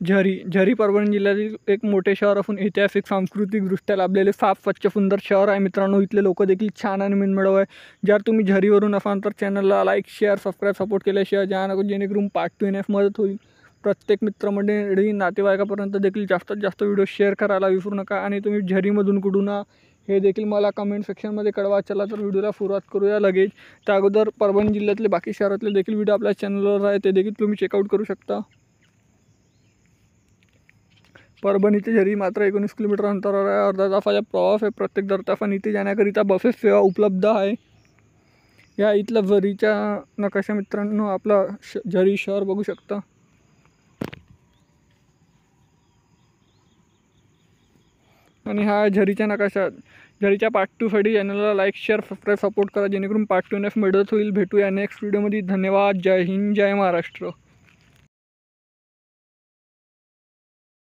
झरी परभणी जिल्ह्यातील एक मोठे शहर असून ऐतिहासिक सांस्कृतिकदृष्ट्या लाभलेले साफ स्वच्छ सुंदर शहर आहे मित्रांनो. इथले लोक देखील छान आणि मनमिळाऊ आहे. जर तुम्ही झरीवरून असाल तर चॅनलला लाईक शेअर सबस्क्राईब सपोर्ट केल्याशिवाय जेणेकरून पार्ट 2 येण्यास मदत होईल. प्रत्येक मित्रमंडळी नातेवाईकापर्यंत देखील जास्तीत जास्त व्हिडिओ शेअर करायला विसरू नका. आणि तुम्ही झरीमधून कुठून हे देखील मला कमेंट सेक्शनमध्ये कळवा. चला तर व्हिडिओला सुरुवात करूया लगेच. त्या अगोदर परभणी जिल्ह्यातले बाकी शहरातले देखील व्हिडिओ आपल्या चॅनलवर आहे, ते देखील तुम्ही चेकआउट करू शकता. परभणी ते झरी मात्र 19 किलोमीटर अंतरावर आहे. अर्धा तासाचा प्रवास आहे. प्रत्येक दर तासाने इथे जाण्याकरिता बसेस सेवा उपलब्ध आहे. या इथला झरीच्या नकाशा मित्रांनो आपला झरी शहर बघू शकता. आणि हा झरीचा नकाशा. झरीच्या पार्ट 2 साठी चॅनलला लाईक शेअर सबस्क्राईब सपोर्ट करा जेणेकरून पार्ट 2 येण्यास मदत होईल. भेटूया नेक्स्ट व्हिडिओमध्ये. धन्यवाद. जय हिंद, जय महाराष्ट्र.